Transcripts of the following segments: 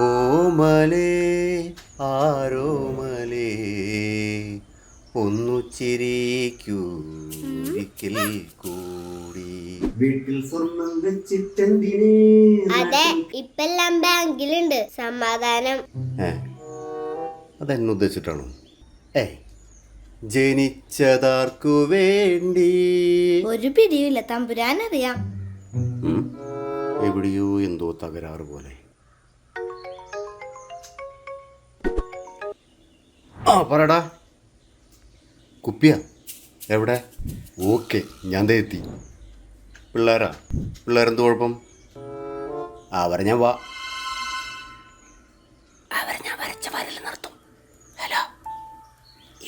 ഓമലേ ആരോമലേ ഒന്നു ചിരിക്കൂരിക്കൽ കൂടി വീട്ടിൽ സ്വർണം വെച്ചിട്ടെന്തിനേ. അതെ, ഇപ്പെല്ലാം ബാങ്കിലുണ്ട്. സമാധാനം. അതെന്നെ ഉദ്ദേശിച്ചിട്ടാണോ? ജനിച്ചതാർക്കു വേണ്ടി ഒരു പിടിയുമില്ല, തമ്പുരാനറിയാം. എവിടെയോ എന്തോ തകരാറ് പോലെ. പറടാ. കുപ്പിയാ എവിടെ? ഓക്കെ, ഞാൻ ദേ എത്തി. പിള്ളേരെന്ത് കുഴപ്പം? അവരെ ഞാൻ വരച്ച വരൽ നിർത്തും. ഹലോ,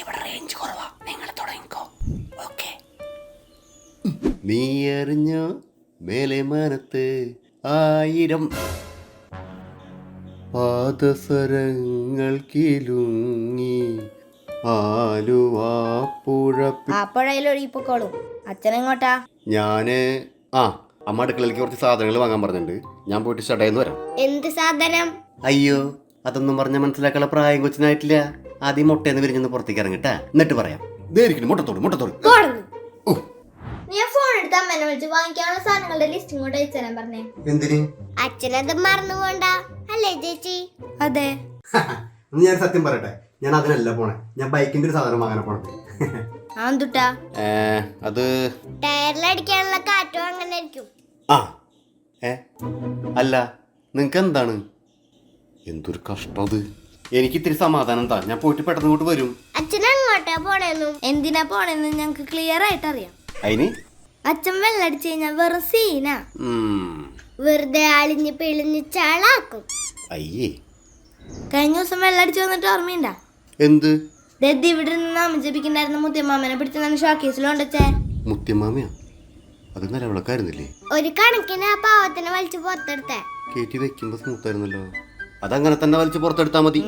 ഇവിടെ റേഞ്ച് കുറവാ, നിങ്ങൾ തുടങ്ങിക്കോ. ഓക്കെ. നീ അറിഞ്ഞ മേലെ മനത്ത് 1000 പാദസരങ്ങൾ കിലുങ്ങി ആലുവാപ്പുഴയിലൊഴുകിപ്പോക്കോളും. അച്ഛനെങ്ങോട്ടാ? ഞാന് അമ്മ അടുക്കളയിലേക്ക് കുറച്ച് സാധനങ്ങൾ വാങ്ങാൻ പറഞ്ഞിട്ടുണ്ട്. ഞാൻ പോയിട്ട് ഷടയെന്ന് വരാം. എന്ത് സാധനം? അയ്യോ, അതൊന്നും പറഞ്ഞാൽ മനസ്സിലാക്കാനുള്ള പ്രായം കൊച്ചിനായിട്ടില്ല. ആദ്യം മുട്ടയെന്ന് വിരിഞ്ഞൊന്ന് പുറത്തേക്ക് ഇറങ്ങിട്ടാ, എന്നിട്ട് പറയാം. മുട്ടത്തോട് ഞാൻ ഫോൺ എടുത്ത് അമ്മനെ വിളിച്ച് വാങ്ങിക്കാനുള്ള സാധനങ്ങളുടെ ലിസ്റ്റ് ഇങ്ങോട്ട് അയച്ചാൻ പറഞ്ഞേ. എന്തിന്? അച്ഛനത് മറന്നുകൊണ്ട അല്ലേ ചേച്ചി? അതെ. ഞാൻ സത്യം പറയട്ടെ, ഞാൻ അതിനല്ല പോണേ. ഞാൻ ബൈക്കിന്റെ ഒരു സാധനം വാങ്ങാൻ പോണത്. അത് ടയറിലടിക്കാനുള്ള കാറ്റോ അങ്ങനെ ആയിരിക്കും. അല്ല, നിങ്ങക്ക് എന്താണ്? എന്തൊരു കഷ്ടം അത്. എനിക്ക് ഇത്തിരി സമാധാനം താ, ഞാൻ പോയിട്ട് പെട്ടെന്ന് ഇങ്ങോട്ട് വരും. അച്ഛൻ അങ്ങോട്ടാ പോണേന്നും എന്തിനാ പോണേന്നും ഞങ്ങക്ക് ക്ലിയർ ആയിട്ട് അറിയാം. അതിന് അച്ഛൻ വെള്ളടിച്ചു കഴിഞ്ഞാൽ വെറും സീനാ. വെറുതെ അളിഞ്ഞ് പിളിഞ്ഞ് ചാളാക്കും. അയ്യേ, കഴിഞ്ഞ ദിവസം വെള്ളടിച്ചു വന്നിട്ട് ഓർമ്മയുണ്ടാ? എന്ത്? ഇവിടെ നിന്ന് നാമം ജപിക്കണ്ടായിരുന്ന മുത്തിയമ്മാമനെ പിടിച്ച് ഷോക്കേസിലുണ്ടേ. മുത്തിയമ്മാമയാ? അത് നിലവിളക്കായിരുന്നില്ലേ? ഒരു കണക്കിന് ആ പാവത്തിനെ വലിച്ചു പുറത്തെടുത്തേ. കേറ്റി വെക്കുമ്പോ സ്മൂത്തായിരുന്നല്ലോ. അതങ്ങനെ തന്നെ വലിച്ചു പുറത്തെടുത്താ മതി.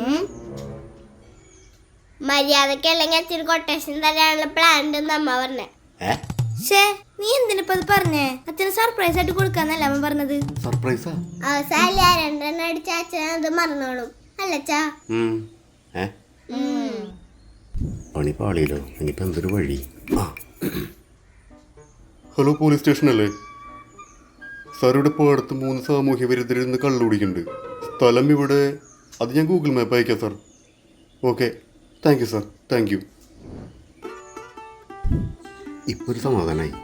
മര്യാദക്ക് അല്ലെങ്കിൽ അച്ഛന് കൊട്ടേഷൻ തരാനുള്ള പ്ലാൻ ഉണ്ടെന്ന് അമ്മ പറഞ്ഞേ. നീ എന്തിനിപ്പ അത് പറഞ്ഞേ? അച്ഛന് സർപ്രൈസ് ആയിട്ട് കൊടുക്കാന്നല്ല അമ്മ പറഞ്ഞത്. സർപ്രൈസാ? അവസാനം 2 അടിച്ച അച്ഛൻ അത് മറന്നോളും അല്ലച്ചാ. പണി പാളിയല്ലോ. ഇനിയിപ്പോ എന്തൊരു വഴി? ഹലോ, പോലീസ് സ്റ്റേഷനല്ലേ സാർ? ഇവിടെ പാടത്ത് 3 സാമൂഹ്യ വിരുദ്ധരിന്ന് കള്ളു കുടിക്കുന്നുണ്ട്. സ്ഥലം ഇവിടെ. അത് ഞാൻ ഗൂഗിൾ മാപ്പ് അയക്കാം sir. Okay, thank you sir, thank you. ഇപ്പോൾ ഒരു സമാധാനമായി.